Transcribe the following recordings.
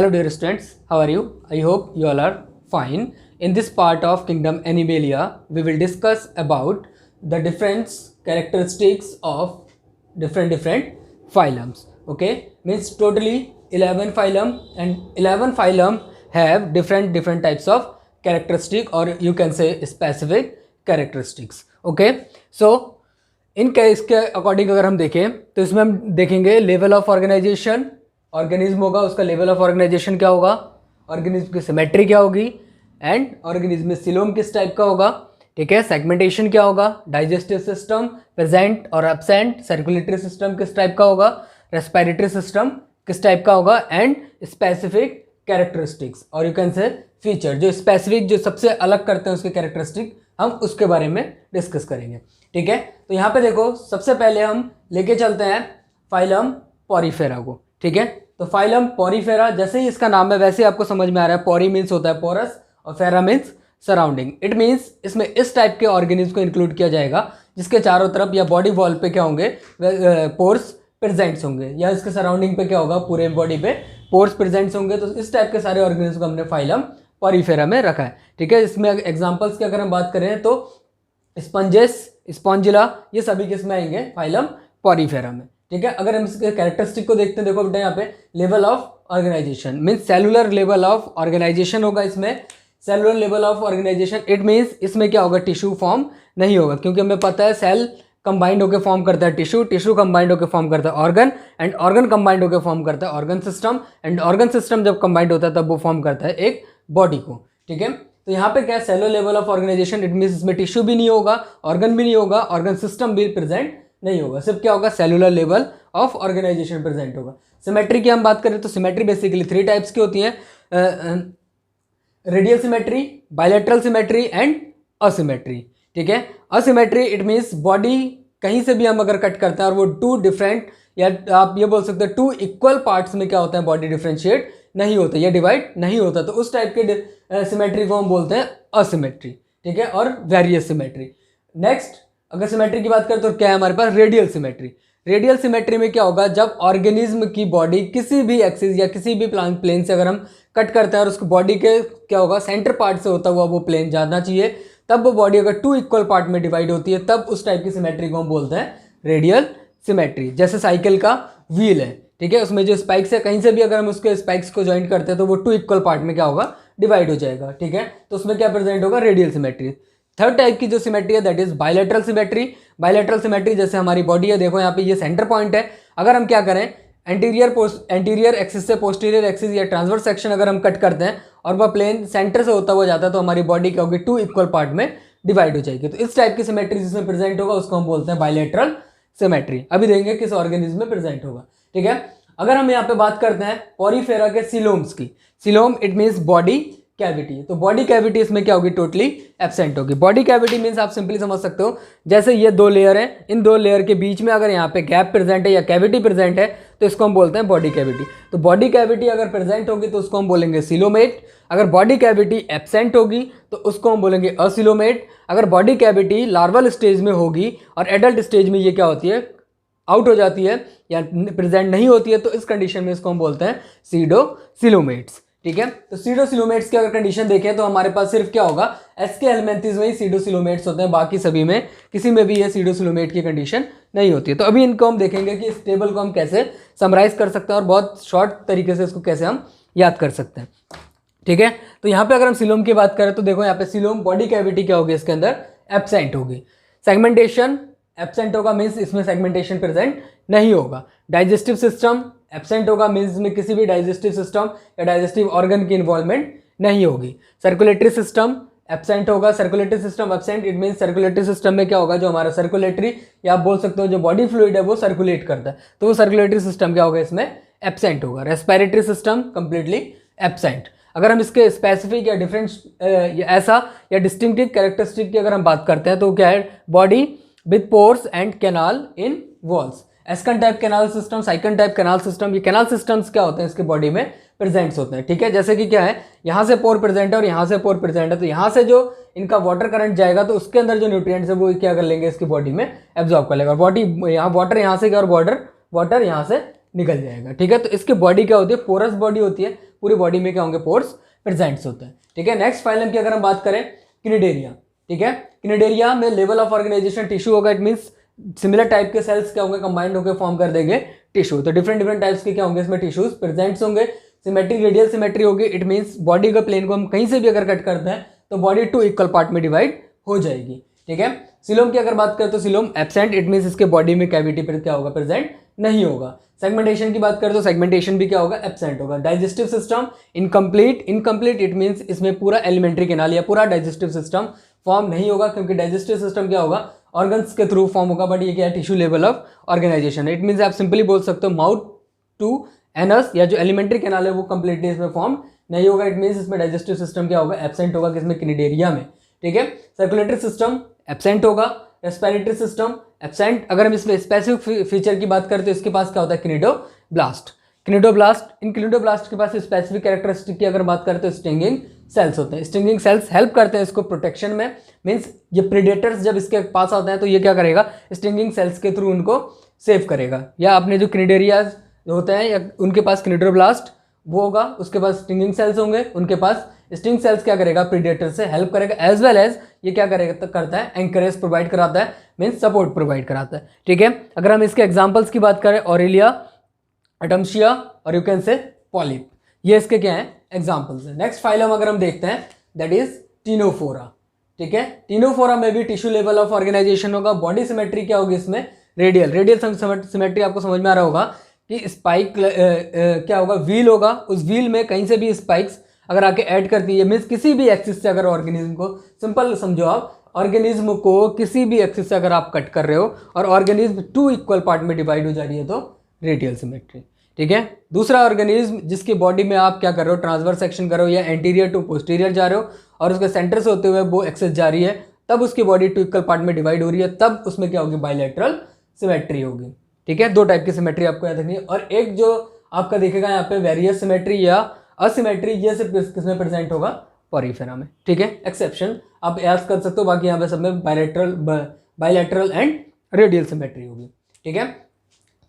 Hello dear students, how are you? I hope you all are fine. In this part of Kingdom Animalia, we will discuss about the different characteristics of different phylums. Okay, means totally 11 phylum, and 11 phylum have different types of characteristic, or you can say specific characteristics. Okay, so इनके इसके according अगर हम देखें तो इसमें हम देखेंगे level of organisation, organism होगा उसका लेवल ऑफ ऑर्गेनाइजेशन क्या होगा, ऑर्गेनिज्म की सिमेट्री क्या होगी, एंड ऑर्गेनिज्म में सिलोम किस टाइप का होगा, ठीक है, सेगमेंटेशन क्या होगा, डाइजेस्टिव सिस्टम प्रेजेंट और एब्सेंट, सर्कुलेटरी सिस्टम किस टाइप का होगा, रेस्पिरेटरी सिस्टम किस टाइप का होगा, एंड स्पेसिफिक कैरेक्टरिस्टिक्स और यू कैन से फीचर, जो स्पेसिफिक जो सबसे अलग करते हैं उसके कैरेक्टरिस्टिक हम उसके बारे में डिस्कस करेंगे। ठीक है, तो यहाँ पे देखो सबसे पहले हम लेके चलते हैं फाइलम पॉरीफेरा को। ठीक है, तो फाइलम पॉरीफेरा जैसे ही इसका नाम है वैसे ही आपको समझ में आ रहा है, पॉरी मीन्स होता है पोरस और फेरा मीन्स सराउंडिंग। इट मीन्स इसमें इस टाइप के ऑर्गेनिज्म को इंक्लूड किया जाएगा जिसके चारों तरफ या बॉडी वॉल पे क्या होंगे, पोर्स प्रेजेंट्स होंगे, या इसके सराउंडिंग पे क्या होगा, पूरे बॉडी पे पोर्स प्रेजेंट्स होंगे। तो इस टाइप के सारे ऑर्गेनिज्म को हमने फाइलम पॉरीफेरा में रखा है। ठीक है, इसमें एग्जांपल्स की अगर हम बात करें तो स्पंजेस, स्पॉन्जिला, ये सभी किस में आएंगे, फाइलम पॉरीफेरा में। ठीक है, अगर हम इसके कैरेक्टरिस्टिक को देखते हैं, देखो बेटा यहाँ पे level of organisation means cellular level of organisation होगा इसमें, cellular level of organisation. It means इसमें क्या होगा, टिश्यू फॉर्म नहीं होगा, क्योंकि हमें पता है सेल कंबाइंड होकर फॉर्म करता है टिश्यू, टिश्यू कंबाइंड होकर फॉर्म करता है ऑर्गन, एंड ऑर्गन कंबाइंड होकर फॉर्म करता है organ system, and organ system जब कंबाइंड होता है तब वो फॉर्म करता है एक बॉडी को। ठीक है, तो यहाँ पे क्या है, cellular level of organisation. It means इसमें टिश्यू भी नहीं होगा, ऑर्गन भी नहीं होगा, ऑर्गन सिस्टम भी प्रेजेंट नहीं होगा, सिर्फ क्या होगा, cellular level of organisation present होगा। सिमेट्री की हम बात करें तो सिमेट्री बेसिकली 3 टाइप्स की होती है, radial symmetry, bilateral symmetry and asymmetry. ठीक है, असिमेट्री इट मीन्स बॉडी कहीं से भी हम अगर कट करते हैं और वो 2 डिफरेंट, या आप ये बोल सकते हैं 2 इक्वल पार्ट्स में क्या होता है, बॉडी डिफरेंशिएट नहीं होता या डिवाइड नहीं होता, तो उस टाइप के सिमेट्री को हम बोलते हैं असिमेट्री। ठीक है, और वेरियस सिमेट्री। नेक्स्ट अगर सिमेट्री की बात करें तो क्या है हमारे पास, रेडियल सिमेट्री। रेडियल सिमेट्री में क्या होगा, जब ऑर्गेनिज्म की बॉडी किसी भी एक्सिस या किसी भी प्लेन से अगर हम कट करते हैं और उसको बॉडी के क्या होगा, सेंटर पार्ट से होता हुआ वो प्लेन जाना चाहिए, तब वो बॉडी अगर 2 इक्वल पार्ट में डिवाइड होती है तब उस टाइप की सिमेट्री को हम बोलते हैं रेडियल सिमेट्री। जैसे साइकिल का व्हील है, ठीक है, उसमें जो स्पाइक्स है कहीं से भी अगर हम उसके स्पाइक्स को ज्वाइन करते हैं तो वो 2 इक्वल पार्ट में क्या होगा, डिवाइड हो जाएगा। ठीक है, तो उसमें क्या प्रेजेंट होगा, रेडियल सिमेट्री। थर्ड टाइप की जो सिमेट्री है that is bilateral symmetry. Bilateral symmetry जैसे हमारी बॉडी है, देखो यहाँ पे ये सेंटर पॉइंट है, अगर हम क्या करें, एंटीरियर एक्सिस से पोस्टीरियर एक्सिस या ट्रांसवर्स सेक्शन अगर हम कट करते हैं और वह प्लेन सेंटर से होता हुआ जाता है तो हमारी बॉडी क्या होगी, 2 इक्वल पार्ट में डिवाइड हो जाएगी। तो इस टाइप की सिमेट्री जिसमें प्रेजेंट होगा उसको हम बोलते हैं बायलैटरल सिमेट्री। अभी देखेंगे किस ऑर्गेनिज्म में प्रेजेंट होगा। ठीक है, अगर हम यहाँ पे बात करते हैं पॉरीफेरा के सिलोम्स की, coelom it means body cavity, तो बॉडी कैविटी इसमें क्या होगी, टोटली एब्सेंट होगी। बॉडी कैविटी मीन्स आप सिंपली समझ सकते हो, जैसे ये 2 लेयर हैं, इन 2 लेयर के बीच में अगर यहाँ पे गैप प्रेजेंट है या कैविटी प्रेजेंट है तो इसको हम बोलते हैं बॉडी कैविटी। तो बॉडी कैविटी अगर प्रेजेंट होगी तो उसको हम बोलेंगे सिलोमेट, अगर बॉडी कैविटी एब्सेंट होगी तो उसको हम बोलेंगे असिलोमेट। अगर बॉडी कैविटी लार्वल स्टेज में होगी और एडल्ट स्टेज में ये क्या होती है, आउट हो जाती है या प्रेजेंट नहीं होती है, तो इस कंडीशन में इसको हम बोलते हैं सीडोसिलोमेट्स। ठीक है, तो सीडोसिलोमेट्स की अगर कंडीशन देखें तो हमारे पास सिर्फ क्या होगा, एस्के हेलमिंथेस में ही सीडोसिलोमेट्स होते हैं, बाकी सभी में किसी में भी ये सीडोसिलोमेट की कंडीशन नहीं होती है। तो अभी इनको हम देखेंगे कि इस टेबल को हम कैसे समराइज कर सकते हैं और बहुत शॉर्ट तरीके से इसको कैसे हम याद कर सकते हैं। ठीक है, तो यहाँ पे अगर हम सिलोम की बात करें तो देखो यहाँ पे सिलोम बॉडी कैविटी क्या होगी, इसके अंदर एब्सेंट होगी। सेगमेंटेशन एब्सेंट होगा मीन्स इसमें सेगमेंटेशन प्रेजेंट नहीं होगा। डाइजेस्टिव सिस्टम एब्सेंट होगा मीन्स में किसी भी डाइजेस्टिव सिस्टम या डाइजेस्टिव ऑर्गन की इन्वॉल्वमेंट नहीं होगी। सर्कुलेटरी सिस्टम एब्सेंट होगा, circulatory system absent it means circulatory system में क्या होगा, जो हमारा सर्कुलेटरी या आप बोल सकते हो जो बॉडी फ्लूइड है वो सर्कुलेट करता है, तो वो सर्कुलेटरी सिस्टम क्या होगा, इसमें एब्सेंट होगा। Respiratory system completely absent. अगर हम इसके स्पेसिफिक या डिफरेंट ऐसा या डिस्टिंक्टिव कैरेक्टरिस्टिक की अगर हम बात करते हैं तो क्या है, body with pores and canal in walls. Ascon type canal system, sycon type canal system, ये कैनाल सिस्टम्स क्या होते हैं इसके बॉडी में प्रेजेंट्स होते हैं। ठीक है, जैसे कि क्या है, यहाँ से पोर प्रेजेंट है और यहाँ से पोर प्रेजेंट है, तो यहाँ से जो इनका वाटर करंट जाएगा तो उसके अंदर जो न्यूट्रिएंट्स है वो क्या कर लेंगे, इसकी बॉडी में एब्जॉर्ब कर लेगा। बॉडी यहाँ वाटर यहाँ से क्या, और वाटर यहाँ से निकल जाएगा। ठीक है, तो इसकी बॉडी क्या होती है, पोरस बॉडी होती है, पूरी बॉडी में क्या होंगे, पोर्स प्रेजेंट्स होते हैं। ठीक है, नेक्स्ट फाइलम की अगर हम बात करें क्निडेरिया। ठीक है, क्निडेरिया में लेवल ऑफ ऑर्गेनाइजेशन टिश्यू होगा, इट मीन्स सिमिलर टाइप के सेल्स क्या होंगे, कंबाइंड होकर फॉर्म कर देंगे टिश्यू। तो डिफरेंट डिफरेंट टाइप्स के क्या होंगे इसमें टिश्यूज प्रेजेंट्स होंगे। सिमेट्री, रेडियल सिमेट्री होगी, इट मीन्स बॉडी के प्लेन को हम कहीं से भी अगर कट करते हैं तो बॉडी 2 इक्वल पार्ट में डिवाइड हो जाएगी। ठीक है, सिलोम की अगर बात करें तो सिलोम एब्सेंट, इट मीन्स इसके बॉडी में कैविटी पर क्या होगा, प्रेजेंट नहीं होगा। सेगमेंटेशन की बात करें तो सेगमेंटेशन भी क्या होगा, एब्सेंट होगा। Digestive system incomplete, incomplete it means इसमें पूरा एलिमेंट्री कैनाल या पूरा डाइजेस्टिव सिस्टम फॉर्म नहीं होगा, क्योंकि डाइजेस्टिव सिस्टम क्या होगा, ऑर्गन्स के थ्रू फॉर्म होगा, बट ये क्या है, tissue level of organisation. It means आप सिंपली बोल सकते हो माउथ टू एनस या जो एलिमेंट्री कैनाल है वो कंप्लीटली इसमें फॉर्म नहीं होगा। इट मीन्स इसमें डाइजेस्टिव सिस्टम क्या होगा, एब्सेंट होगा, किसमें, क्निडेरिया में। ठीक है, सर्कुलेटरी सिस्टम एब्सेंट होगा, रेस्पिरेटरी सिस्टम एब्सेंट। अगर हम इसमें स्पेसिफिक फीचर की बात करते हैं, इसके पास क्या होता है, क्निडोब्लास्ट। क्निडोब्लास्ट, इन क्निडोब्लास्ट के पास स्पेसिफिक कैरेक्टरिस्टिक की अगर बात करते हैं, स्टिंगिंग सेल्स होते हैं। स्टिंगिंग सेल्स हेल्प करते हैं इसको प्रोटेक्शन में, मीन्स ये प्रेडेटर्स जब इसके पास आते हैं तो ये क्या करेगा, स्टिंगिंग सेल्स के थ्रू उनको सेव करेगा। या अपने जो क्निडेरियाज होते हैं या उनके पास क्निडोब्लास्ट वो होगा, उसके पास स्टिंगिंग सेल्स होंगे, उनके पास स्टिंग सेल्स क्या करेगा, प्रीडेटर से हेल्प करेगा, एज वेल एज ये क्या करेगा, तो करता है एंकरेज प्रोवाइड कराता है, मीन्स सपोर्ट प्रोवाइड कराता है। ठीक है, अगर हम इसके एग्जांपल्स की बात करें, ऑरेलिया, अडम्शिया और यू कैन से पॉलिप, ये इसके क्या है, एग्जांपल्स हैं। नेक्स्ट फाइलम अगर हम देखते हैं दैट इज टीनोफोरा। ठीक है, टीनोफोरा में भी टिश्यू लेवल ऑफ ऑर्गेनाइजेशन होगा। बॉडी सिमेट्री क्या होगी इसमें, रेडियल, रेडियल सिमेट्री आपको समझ में आ रहा होगा कि स्पाइक क्या होगा, व्हील होगा, उस व्हील में कहीं से भी स्पाइक्स अगर आके ऐड करती है, मीन्स किसी भी एक्सिस से अगर ऑर्गेनिज्म को, सिंपल समझो आप, ऑर्गेनिज्म को किसी भी एक्सिस से अगर आप कट कर रहे हो और ऑर्गेनिज्म 2 इक्वल पार्ट में डिवाइड हो जा रही है तो रेडियल सिमेट्री। ठीक है, दूसरा ऑर्गेनिज्म जिसकी बॉडी में आप क्या कर रहे हो, ट्रांसवर्स सेक्शन कर रहे हो या एंटीरियर टू पोस्टीरियर जा रहे हो और उसके सेंटर से होते हुए वो एक्सेस जा रही है, तब उसकी बॉडी 2 इक्वल पार्ट में डिवाइड हो रही है, तब उसमें क्या होगी, बायलैटरल सिमेट्री होगी। ठीक है, 2 टाइप की सिमेट्री आपको याद रखनी है। और एक जो आपका दिखेगा यहाँ पे वेरियस सिमेट्री या असिमेट्री, ये सिर्फ किसमें प्रेजेंट होगा, पॉरीफेरा में। ठीक है, एक्सेप्शन आप याद कर सकते हो, बाकी यहाँ पे सब में बायलैटरल एंड रेडियल सिमेट्री होगी। ठीक है,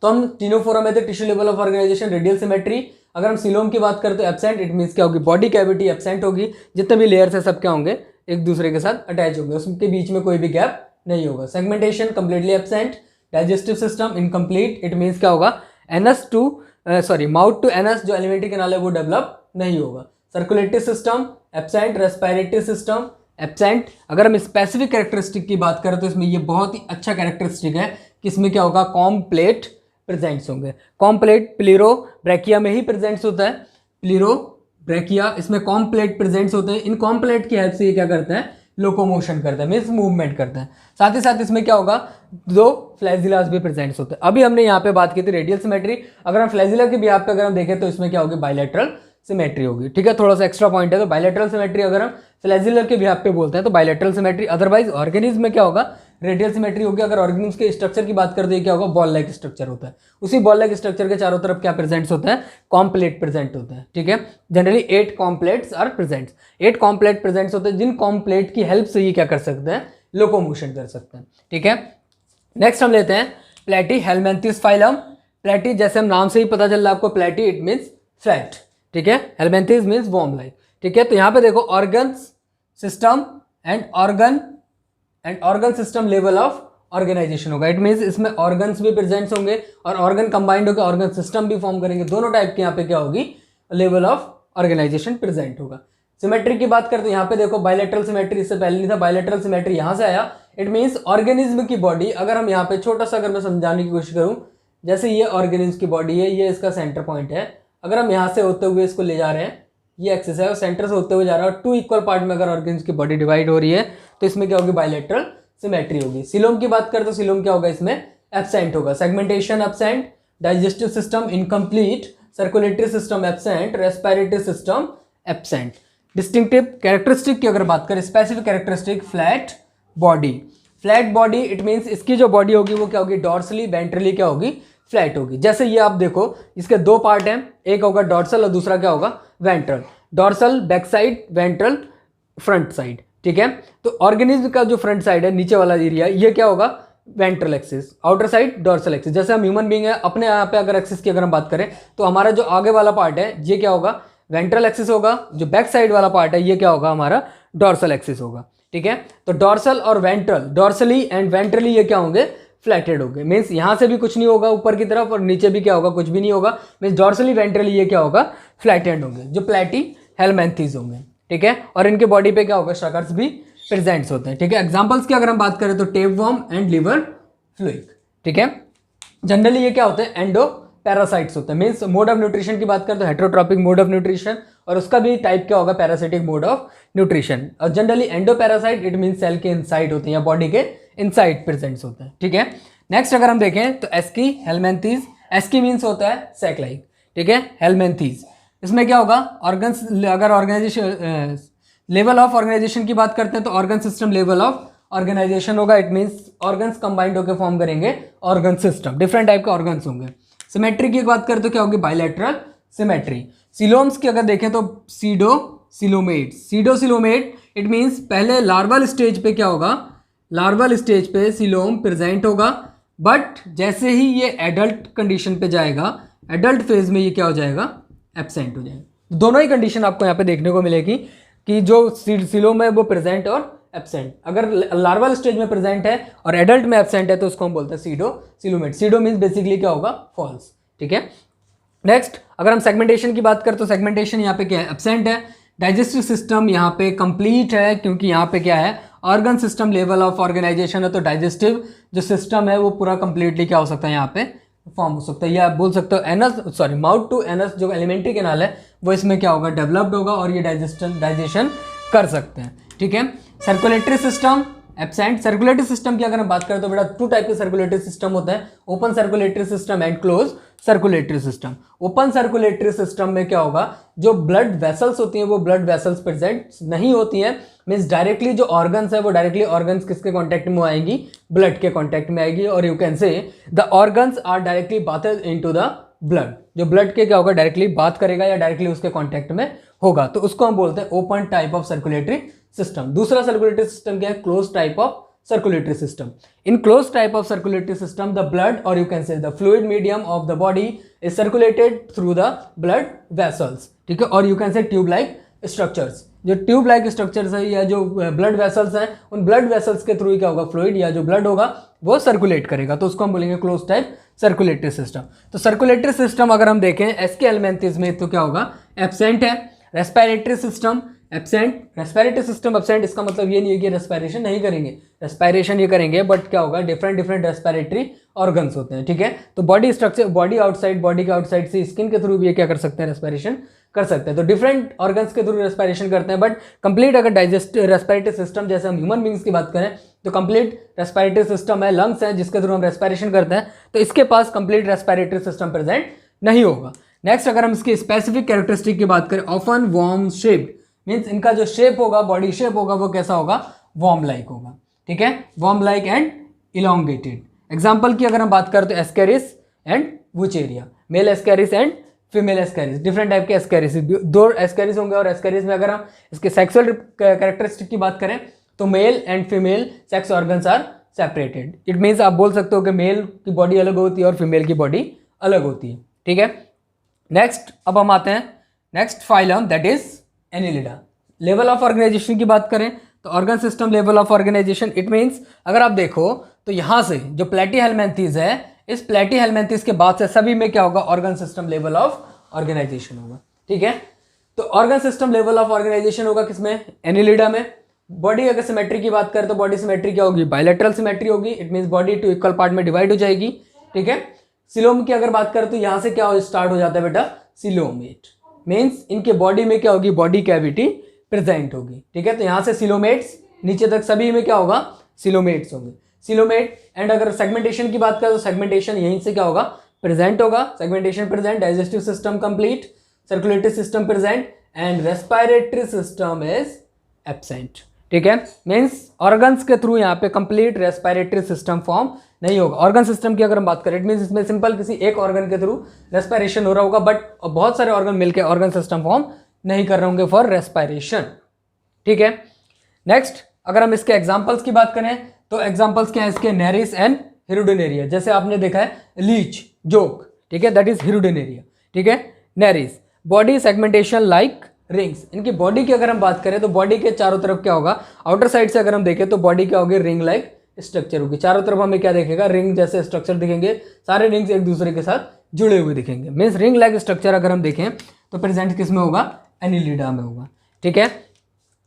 तो हम टीनोफोरा में थे, tissue level of organisation, radial symmetry. अगर हम सिलोम की बात करते हैं, एब्सेंट, इट मीन्स क्या होगी, बॉडी कैविटी एब्सेंट होगी, जितने भी लेयर्स है सब क्या होंगे, एक दूसरे के साथ अटैच होंगे, उसके बीच में कोई भी गैप नहीं होगा। Segmentation completely absent, digestive system incomplete, it means क्या होगा, anus to mouth to anus जो एलिमेंट्री कैनाल है वो डेवलप नहीं होगा। Circulatory system absent, respiratory system absent. अगर हम स्पेसिफिक कैरेक्टरिस्टिक की बात करें तो इसमें ये बहुत ही अच्छा कैरेक्टरिस्टिक है कि इसमें क्या होगा, कॉम्प्लेट प्रेजेंट्स होंगे। कॉम्प्लेट प्लीरो ब्रैकिया में ही प्रेजेंट्स होता है, प्लीरो ब्रैकिया, इसमें कॉम्प्लेट प्रेजेंट्स होते हैं। इन कॉम्प्लेट की हेल्प से ये क्या करते हैं, लोकोमोशन करते हैं, मीन्स मूवमेंट करते हैं। साथ ही साथ इसमें क्या होगा, 2 फ्लैजिलास भी प्रेजेंट्स होते हैं। अभी हमने यहाँ पे बात की थी रेडियल सिमेट्री, अगर हम फ्लैजिला के बिहाफ पे अगर हम देखें तो इसमें क्या होगी, बायलैटरल सिमेट्री होगी। ठीक है, थोड़ा सा एक्स्ट्रा पॉइंट है, तो बायलैटरल सिमेट्री अगर हम फ्लैजिलर के बिहाफ पे बोलते हैं तो बायलैटरल सिमेट्री। अदरवाइज ऑर्गेनिज्म में क्या होगा, रेडियल सिमेट्री होगी। अगर ऑर्गेनिज्म के स्ट्रक्चर की बात करते हैं, क्या होगा, बॉल लाइक स्ट्रक्चर होता है, उसी बॉल लाइक स्ट्रक्चर के चारों तरफ क्या प्रेजेंट्स होता है, कॉम्प्लेट प्रेजेंट होता है। ठीक है, generally 8 comb plates are presents, 8 comb plate presents होते हैं, जिन कॉम्प्लेट की हेल्प से ये क्या कर सकते हैं, लोकोमोशन कर सकते हैं। ठीक है, नेक्स्ट हम लेते हैं प्लेटी हेलमेंथिस फाइलम। प्लेटी जैसे हम नाम से ही पता चल रहा है आपको, प्लेटी इट मीन्स फ्लैट। ठीक है, हेलमेंथिस मीन्स वॉर्म लाइक। ठीक है, तो यहाँ पे देखो organs system and organ system level of organisation होगा। इट मीन्स इसमें ऑर्गन्स भी प्रेजेंट्स होंगे और ऑर्गन कंबाइंड होकर ऑर्गन सिस्टम भी फॉर्म करेंगे। दोनों टाइप के यहाँ पे क्या होगी, लेवल ऑफ ऑर्गेनाइजेशन प्रेजेंट होगा। सिमेट्री की बात करते हैं, यहाँ पे देखो बायलैटरल सिमेट्री इससे पहले नहीं था, बायलैटरल सिमेट्री यहाँ से आया। इट मीन्स ऑर्गेनिज्म की बॉडी, अगर हम यहाँ पे छोटा सा अगर मैं समझाने की कोशिश करूँ, जैसे ये ऑर्गेनिज्म की बॉडी है, ये इसका सेंटर पॉइंट है, अगर हम यहाँ से होते हुए इसको ले जा रहे हैं, ये एक्सिस है और सेंटर से होते हुए जा रहा है, 2 इक्वल पार्ट में अगर ऑर्गेनिज्म की बॉडी डिवाइड हो रही है तो इसमें क्या होगी, बायलैटरल सिमेट्री होगी। सिलोम की बात करें तो सिलोम क्या होगा, इसमें एब्सेंट होगा। Segmentation absent, digestive system incomplete, circulatory system absent, respiratory system absent. Distinctive characteristic की अगर बात करें, specific characteristic, flat body. Flat body it means इसकी जो बॉडी होगी वो क्या होगी, डॉर्सली वेंट्रली क्या होगी, फ्लैट होगी। जैसे ये आप देखो, इसके 2 पार्ट हैं, एक होगा डॉर्सल और दूसरा क्या होगा, ventral. Dorsal back side, ventral front side. ठीक है, तो ऑर्गेनिज्म का जो फ्रंट साइड है, नीचे वाला एरिया, ये क्या होगा, ventral axis, outer side dorsal axis. जैसे हम ह्यूमन बीइंग है, अपने यहाँ पे अगर एक्सिस की अगर हम बात करें तो हमारा जो आगे वाला पार्ट है ये क्या होगा, वेंट्रल एक्सिस होगा, जो बैक साइड वाला पार्ट है ये क्या होगा हमारा डॉर्सल एक्सिस होगा, ठीक है। तो डॉर्सल और वेंट्रल, डॉर्सली एंड वेंट्रली ये क्या होंगे फ्लैटेड होंगे, मीन्स यहाँ से भी कुछ नहीं होगा ऊपर की तरफ और नीचे भी क्या होगा कुछ भी नहीं होगा, मीन्स डॉर्सली वेंट्रली ये क्या होगा फ्लैटेड होंगे, जो प्लेटी हेलमेंथीज होंगे, ठीक है। और इनके बॉडी पे क्या होगा स्ट्रक्चर्स भी प्रेजेंट्स होते हैं, ठीक है। एग्जांपल्स की अगर हम बात करें तो टेपवर्म एंड लिवर फ्लूइड, ठीक है। जनरली ये क्या होते हैं एंडो पैरासाइट्स होते हैं, मीन्स मोड ऑफ न्यूट्रिशन की बात करें तो हेट्रोट्रॉपिक मोड ऑफ न्यूट्रिशन, और उसका भी टाइप क्या होगा पैरासिटिक मोड ऑफ न्यूट्रिशन। और generally endoparasite it means cell के इनसाइड होते हैं या बॉडी के इनसाइड प्रेजेंट्स होते हैं, ठीक है। नेक्स्ट अगर हम देखें तो एस्की हेलमेंथीज, एस्की मीन्स होता है सैक लाइक, ठीक है। हेलमेंथीज इसमें क्या होगा ऑर्गन्स, अगर ऑर्गेनाइजेशन लेवल ऑफ ऑर्गेनाइजेशन की बात करते हैं तो organ system level of organisation होगा, इट मीन्स ऑर्गन्स कंबाइंड होकर फॉर्म करेंगे ऑर्गन सिस्टम, डिफरेंट टाइप के ऑर्गन्स होंगे। सिमेट्री की बात करें तो क्या होगी बायलैटरल सिमेट्री। सिलोम्स की अगर देखें तो pseudocoelomate, pseudocoelomate it means पहले लार्वल स्टेज पे क्या होगा, लार्वल स्टेज पे सिलोम प्रेजेंट होगा, बट जैसे ही ये एडल्ट कंडीशन पे जाएगा, एडल्ट फेज में ये क्या हो जाएगा एब्सेंट हो जाएगा। दोनों ही कंडीशन आपको यहाँ पे देखने को मिलेगी कि जो सिलोम है वो प्रेजेंट और एब्सेंट, अगर लार्वल स्टेज में प्रेजेंट है और एडल्ट में एब्सेंट है तो उसको हम बोलते हैं pseudocoelomate. Pseudo means basically क्या होगा फॉल्स, ठीक है। नेक्स्ट अगर हम सेगमेंटेशन की बात करें तो सेगमेंटेशन यहाँ पे क्या है एब्सेंट है। डाइजेस्टिव सिस्टम यहाँ पे कंप्लीट है क्योंकि यहाँ पे क्या है organ system level of organisation है, तो डाइजेस्टिव जो सिस्टम है वो पूरा कंप्लीटली क्या हो सकता है यहाँ पे फॉर्म हो सकता है, या आप बोल सकते हो anus sorry mouth to anus जो एलिमेंट्री कैनाल है वो इसमें क्या होगा डेवलप्ड होगा और ये डाइजेशन कर सकते हैं, ठीक है। Circulatory system absent. Circulatory system की अगर हम बात करें तो बेटा टू टाइप के सर्कुलेटरी सिस्टम होते हैं, open circulatory system and close circulatory system. Open circulatory system में क्या होगा जो ब्लड वेसल्स होती हैं वो ब्लड वेसल्स प्रेजेंट नहीं होती हैं, मीन्स डायरेक्टली जो ऑर्गन्स है वो डायरेक्टली ऑर्गन्स किसके कांटेक्ट में आएगी ब्लड के कांटेक्ट में आएगी, और you can say the organs are directly bathed into the blood, जो ब्लड के क्या होगा डायरेक्टली बात करेगा या डायरेक्टली उसके कांटेक्ट में होगा, तो उसको हम बोलते हैं open type of circulatory system. दूसरा सर्कुलेटरी सिस्टम क्या है close type of circulatory system. In closed type of circulatory system, the blood or you can say the fluid medium of the body is circulated through the blood vessels, ठीक है, और you can say tube like structures. जो tube like structures है या जो blood vessels हैं उन blood vessels के थ्रू क्या होगा फ्लूइड या जो ब्लड होगा वो सर्कुलेट करेगा, तो उसको हम बोलेंगे क्लोज टाइप सर्कुलेटरी सिस्टम। तो सर्कुलेटरी सिस्टम अगर हम देखें एस्की हेलमेंथीज में तो क्या होगा एब्सेंट है। Respiratory system absent, respiratory system absent, इसका मतलब ये नहीं है कि रेस्पिरेशन नहीं करेंगे, रेस्पिरेशन ये करेंगे बट क्या होगा डिफरेंट डिफरेंट रेस्पिरेटरी ऑर्गन्स होते हैं, ठीक है। तो body structure body outside, body के आउटसाइड से स्किन के थ्रू भी ये क्या कर सकते हैं रेस्पिरेशन कर सकते हैं, तो डिफरेंट ऑर्गन्स के थ्रू रेस्पिरेशन करते हैं, बट कंप्लीट अगर डाइजेस्ट रेस्पिरेटरी सिस्टम जैसे हम ह्यूमन बींग्स की बात करें तो कंप्लीट रेस्पिरेटरी सिस्टम है, लंग्स है जिसके थ्रू हम रेस्पिरेशन करते हैं, तो इसके पास कंप्लीट रेस्पिरेटरी सिस्टम प्रेजेंट नहीं होगा। नेक्स्ट अगर हम इसकी स्पेसिफिक कैरेक्टरिस्टिक की बात करें ऑफन वॉर्म शेप्ड, मीन्स इनका जो शेप होगा बॉडी शेप होगा वो कैसा होगा वॉर्म लाइक होगा, ठीक है, worm like and elongated. Example की अगर हम बात करें तो Ascaris and Wuchereria, male Ascaris and female Ascaris, different type के एस्केरिस, दो एस्केरिस होंगे, और एस्केरिस में अगर हम इसके सेक्सुअल कैरेक्टरिस्टिक की बात करें तो male and female sex organs are separated, it means आप बोल सकते हो कि मेल की बॉडी अलग होती है और फीमेल की बॉडी अलग होती है, ठीक है। नेक्स्ट अब हम आते हैं next phylum that is Annelida. Level of organisation की बात करें तो organ system level of organisation, it means अगर आप देखो तो यहाँ से जो प्लेटीहेलमिन्थीज है इस प्लेटीहेलमिन्थीज के बाद से सभी में क्या होगा organ system level of organisation होगा, ठीक है। तो organ system level of organisation होगा किसमें एनिलिडा में। बॉडी अगर सिमेट्री की बात करें तो बॉडी सिमेट्री क्या होगी बायलैटरल सिमेट्री होगी, it means body two equal part में डिवाइड हो जाएगी, ठीक है। सिलोम की अगर बात करें तो यहाँ से क्या स्टार्ट हो जाता है बेटा सिलोमेट, मीन्स इनके बॉडी में क्या होगी बॉडी कैविटी प्रेजेंट होगी, ठीक है। तो यहाँ से सिलोमेट्स नीचे तक सभी में क्या होगा सिलोमेट्स होंगे, सिलोमेट। एंड अगर सेगमेंटेशन की बात करें तो सेगमेंटेशन यहीं से क्या होगा प्रेजेंट होगा, segmentation present, digestive system complete, circulatory system present and respiratory system is absent, ठीक है। मीन्स ऑर्गन्स के थ्रू यहाँ पे कंप्लीट रेस्पिरेटरी सिस्टम फॉर्म नहीं होगा। ऑर्गन सिस्टम की अगर हम बात करें इट मीन्स इसमें सिंपल किसी एक ऑर्गन के थ्रू रेस्पिरेशन हो रहा होगा, बट बहुत सारे ऑर्गन मिलकर ऑर्गन सिस्टम फॉर्म नहीं कर रहे होंगे फॉर रेस्पिरेशन, ठीक है। नेक्स्ट अगर हम इसके एग्जांपल्स की बात करें तो एग्जांपल्स क्या है इसके नेरिस एंड हिरुडिनेरिया, जैसे आपने देखा है लीच जोक, ठीक है, दैट इज हिरुडिनेरिया, ठीक है, Nereis. Body segmentation like rings. इनकी बॉडी की अगर हम बात करें तो बॉडी के चारों तरफ क्या होगा, आउटर साइड से अगर हम देखें तो बॉडी क्या होगी, रिंग लाइक स्ट्रक्चर होगी। चारों तरफ हमें क्या देखेगा, रिंग जैसे स्ट्रक्चर दिखेंगे, सारे रिंग्स एक दूसरे के साथ जुड़े हुए दिखेंगे। मीन्स रिंग लाइक स्ट्रक्चर अगर हम देखें तो प्रेजेंट किस में होगा, एनिलिडा में होगा। ठीक है,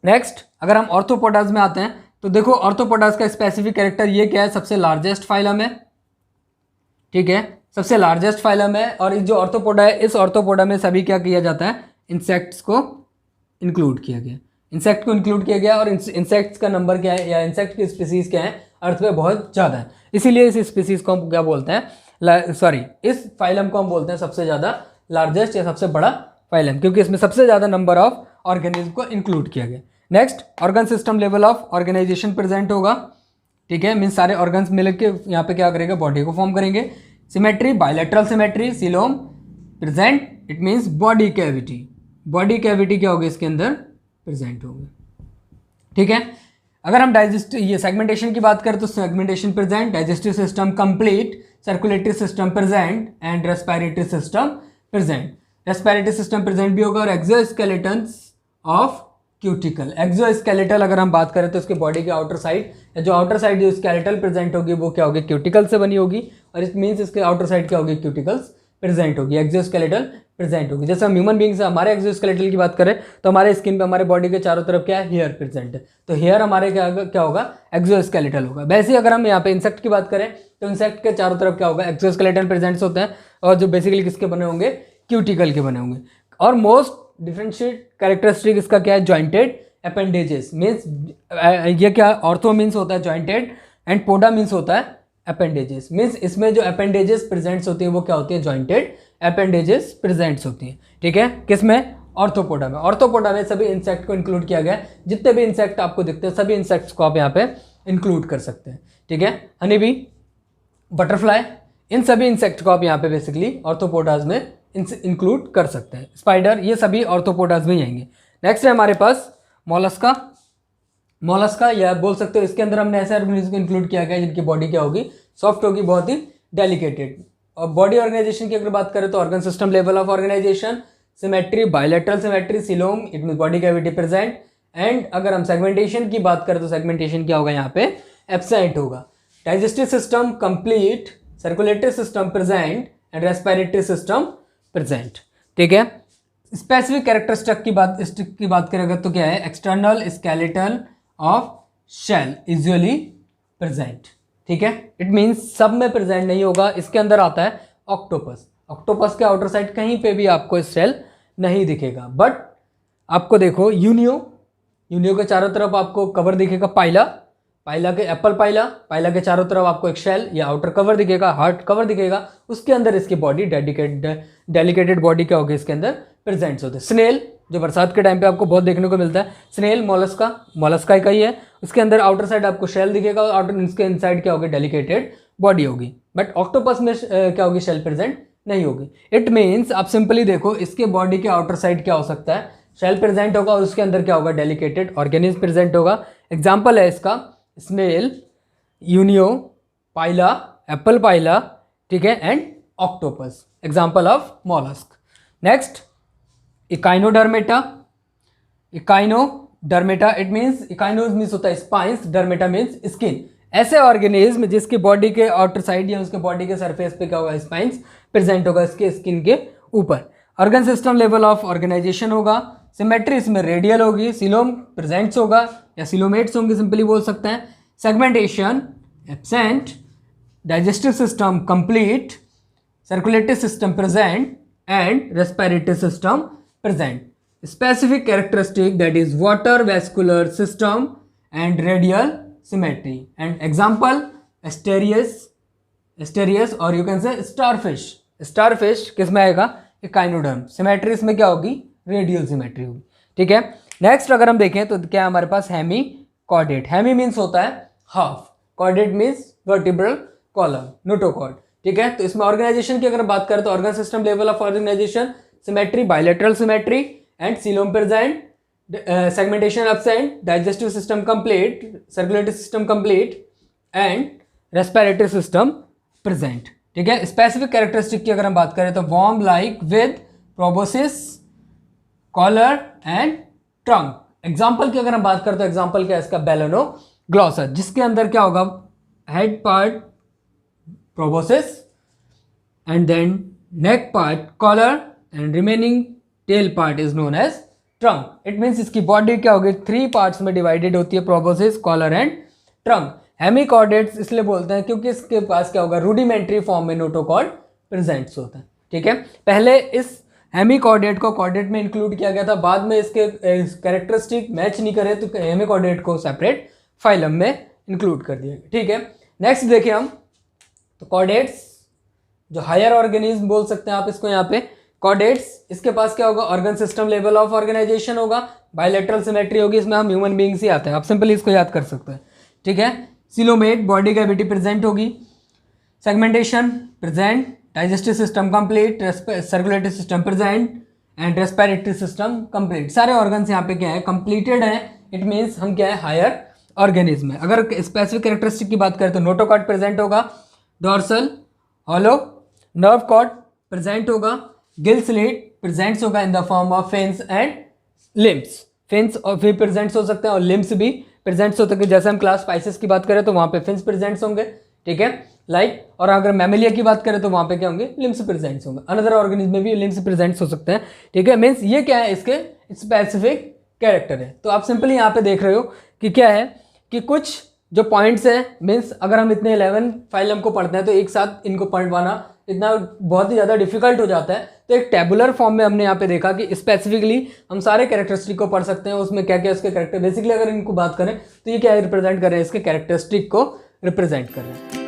नेक्स्ट अगर हम ऑर्थोपोडाज में आते हैं तो देखो ऑर्थोपोडाज का स्पेसिफिक कैरेक्टर ये क्या है, सबसे लार्जेस्ट फाइलम है। ठीक है, सबसे लार्जेस्ट फाइलम है। और जो ऑर्थोपोडा है, इस ऑर्थोपोडा में सभी क्या किया जाता है, इंसेक्ट्स को इंक्लूड किया गया, इंसेक्ट को इंक्लूड किया गया। और इंसेक्ट्स का नंबर क्या है, या इंसेक्ट की स्पीसीज क्या है, अर्थ पे बहुत ज़्यादा है। इसीलिए इस स्पीसीज को हम क्या बोलते हैं, सॉरी इस फाइलम को हम बोलते हैं सबसे ज़्यादा लार्जेस्ट या सबसे बड़ा फाइलम, क्योंकि इसमें सबसे ज़्यादा नंबर ऑफ ऑर्गेनिज्म को इंक्लूड किया गया। Next organ system level of organisation present होगा। ठीक है, मीन्स सारे ऑर्गन्स मिलकर के यहाँ पे क्या करेगा, बॉडी को फॉर्म करेंगे। Symmetry, bilateral symmetry, coelom present, it means body cavity. Body cavity क्या होगी, इसके अंदर प्रेजेंट होगी। ठीक है, अगर हम ये सेगमेंटेशन की बात करें तो segmentation present, digestive system complete, circulatory system present and respiratory system present. Respiratory system present भी होगा। और एक्सोस्केलेटन ऑफ क्यूटिकल, एक्सोस्केलेटल अगर हम बात करें तो इसके बॉडी के आउटर साइड, जो आउटर साइड जो स्केलेटल प्रेजेंट होगी वो क्या होगी, क्यूटिकल से बनी होगी। और इट मीन्स इसके आउटर साइड क्या होगी, क्यूटिकल्स प्रेजेंट होगी, एक्सोस्केलेटल प्रेजेंट होगी। जैसे हम ह्यूमन बींग से हमारे एक्सोस्केलेटल की बात करें तो हमारे स्किन पे, हमारे बॉडी के चारों तरफ क्या है, हेयर प्रेजेंट है। तो हेयर हमारे क्या होगा, एक्सोस्केलेटल होगा। वैसे ही अगर हम यहाँ पे इंसेक्ट की बात करें तो इंसेक्ट के चारों तरफ क्या होगा, एक्सोस्केलेटल प्रेजेंट्स होते हैं। और जो बेसिकली किसके बने होंगे, क्यूटिकल के बने होंगे। और मोस्ट डिफरेंशिएट कैरेक्टरिस्टिक इसका क्या है, जॉइंटेड अपेंडेजेस। मीन्स ये क्या, ऑर्थो मीन्स होता है जॉइंटेड एंड पोडा मीन्स होता है अपेंडेजेस। मीन्स इसमें जो अपेंडेजेस प्रेजेंट्स होती है वो क्या होती है, जॉइंटेड अपेंडेजेस प्रेजेंट्स होती है। ठीक है, किसमें, ऑर्थोपोडा में। ऑर्थोपोडा में सभी इंसेक्ट को इंक्लूड किया गया है। जितने भी इंसेक्ट आपको दिखते हैं सभी इंसेक्ट्स को आप यहाँ पे इंक्लूड कर सकते हैं। ठीक है, हनी बी, बटरफ्लाई, इन सभी इंसेक्ट को आप यहाँ पे बेसिकली ऑर्थोपोडाज में इंक्लूड कर सकते हैं। स्पाइडर, ये सभी ऑर्थोपोडाज में ही आएंगे। नेक्स्ट है हमारे पास मोलस्का। मोलस्का या बोल सकते हो इसके अंदर हमने ऐसे ऑर्गेनिज्म को इंक्लूड किया गया जिनकी बॉडी क्या होगी, सॉफ्ट होगी, बहुत ही डेलिकेटेड। और बॉडी ऑर्गेनाइजेशन की अगर बात करें तो organ system level of organisation, symmetry, bilateral symmetry, coelom, it mean body cavity present. And अगर हम सेगमेंटेशन की बात करें तो सेगमेंटेशन क्या होगा, यहाँ पे एब्सेंट होगा। Digestive system complete, circulatory system present and respiratory system present. ठीक है, स्पेसिफिक कैरेक्टरिस्टिक की बात करें अगर तो क्या है, external skeleton of shell usually present. ठीक है, इट मीन्स सब में प्रेजेंट नहीं होगा। इसके अंदर आता है ऑक्टोपस। ऑक्टोपस के आउटर साइड कहीं पे भी आपको शेल नहीं दिखेगा। बट आपको देखो यूनियो, यूनियो के चारों तरफ आपको कवर दिखेगा, पाइला, पाइला के एप्पल पाइला, पाइला के चारों तरफ आपको एक शेल या आउटर कवर दिखेगा, हार्ट कवर दिखेगा। उसके अंदर इसकी बॉडी डेलिकेटेड बॉडी क्या होगी, इसके अंदर प्रेजेंट्स होते हैं। स्नेल, जो बरसात के टाइम पे आपको बहुत देखने को मिलता है, स्नेल मोलस्का, मोलस्का का ही है। उसके अंदर आउटर साइड आपको शेल दिखेगा और आउटर इसके इनसाइड क्या होगी, डेलिकेटेड बॉडी होगी। बट ऑक्टोपस में क्या होगी, शेल प्रेजेंट नहीं होगी। इट मीन्स आप सिंपली देखो इसके बॉडी के आउटर साइड क्या हो सकता है, शेल प्रेजेंट होगा और उसके अंदर क्या होगा, डेलिकेटेड ऑर्गेनिज्म प्रेजेंट होगा। एग्जाम्पल है इसका snail, unio, pila, apple pila, ठीक है, and octopus, example of mollusc. Next echinodermata. Echinodermata it means, echinos means होता है स्पाइंस, डर्मेटा मीन्स स्किन। ऐसे ऑर्गेनिज्म जिसकी बॉडी के आउटर साइड या उसके बॉडी के सरफेस पे क्या होगा, स्पाइंस प्रेजेंट होगा इसके स्किन के ऊपर। Organ system level of organisation होगा। सिमेट्री इसमें रेडियल होगी। सिलोम प्रेजेंट्स होगा या सिलोमेट्स होंगे, सिंपली बोल सकते हैं। Segmentation absent, digestive system complete, circulatory system present and respiratory system present. Specific characteristic that is water vascular system and radial symmetry. And example asterias और you can say starfish. Starfish किस में आएगा, echinoderm. Symmetry इसमें क्या होगी, radial symmetry होगी। ठीक है, नेक्स्ट अगर हम देखें तो क्या है हमारे पास, हेमी कॉर्डेट। हेमी मीन्स होता है half, chordate means vertebral column, notochord. ठीक है, तो इसमें ऑर्गेनाइजेशन की अगर बात करें तो organ system level of organisation, symmetry, bilateral symmetry and coelom present, segmentation absent, digestive system complete, circulatory system complete and respiratory system present. ठीक है, स्पेसिफिक कैरेक्टरिस्टिक की अगर हम बात करें तो worm like with proboscis collar and trunk. Example की अगर हम बात करते हैं, एग्जाम्पल क्या है इसका, बेलेनोग्लॉसस, जिसके अंदर क्या होगा, head part proboscis and then neck part collar and remaining tail part is known as trunk. It means इसकी बॉडी क्या होगी, 3 पार्ट्स में डिवाइडेड होती है, proboscis, collar and trunk. Hemichordates इसलिए बोलते हैं क्योंकि इसके पास क्या होगा, रूडिमेंट्री फॉर्म में नोटोकॉर्ड प्रेजेंट्स होता है। ठीक है, पहले इस हेमिकॉर्डेट को कॉर्डेट में इंक्लूड किया गया था, बाद में इसके कैरेक्टरिस्टिक मैच नहीं करे तो हेमिकॉर्डेट को सेपरेट फाइलम में इंक्लूड कर दिया। ठीक है, नेक्स्ट देखिए हम, तो कॉर्डेट्स जो हायर ऑर्गेनिज्म बोल सकते हैं आप इसको, यहाँ पे कॉर्डेट्स, इसके पास क्या होगा, organ system level of organisation होगा, बायलैटरल सिमेट्री होगी, इसमें हम ह्यूमन बींग्स ही आते हैं, आप सिंपली इसको याद कर सकते हैं। ठीक है, सिलोमेट, बॉडी कैविटी प्रेजेंट होगी, segmentation present, digestive system complete, circulatory system present and respiratory system complete. सारे ऑर्गन्स यहाँ पे क्या है, कंप्लीटेड है। इट मीन्स हम क्या है, हायर ऑर्गेनिज्म है। अगर स्पेसिफिक कैरेक्टरिस्टिक की बात करें तो नोटोकॉर्ड प्रेजेंट होगा, dorsal hollow nerve cord present होगा, गिल स्लिट प्रेजेंट्स होगा in the form of fins and limbs. Fins और भी प्रेजेंट्स हो सकते हैं और लिम्स भी प्रेजेंट्स हो सकते हैं। जैसे हम क्लास स्पाइसेस की बात करें तो वहाँ पे फिन्स प्रेजेंट्स होंगे। ठीक है, लाइक, और अगर मैमेलिया की बात करें तो वहाँ पे क्या होंगे, लिम्स प्रेजेंट्स होंगे। अनदर ऑर्गेनिज्म में भी लिम्स प्रेजेंट्स हो सकते हैं। ठीक है, मीन्स ये क्या है, इसके स्पेसिफिक कैरेक्टर है। तो आप सिंपली यहाँ पे देख रहे हो कि क्या है कि कुछ जो पॉइंट्स हैं, मीन्स अगर हम इतने 11 फाइलम को पढ़ते हैं तो एक साथ इनको पढ़ पाना इतना बहुत ही ज़्यादा डिफिकल्ट हो जाता है। तो एक टेबुलर फॉर्म में हमने यहाँ पे देखा कि स्पेसिफिकली हम सारे कैरेक्टरिस्टिक को पढ़ सकते हैं, उसमें क्या क्या इसके कैरेक्टर, बेसिकली अगर इनको बात करें तो ये क्या रिप्रेजेंट कर रहे हैं, इसके कैरेक्टरिस्टिक को रिप्रेजेंट कर रहे हैं।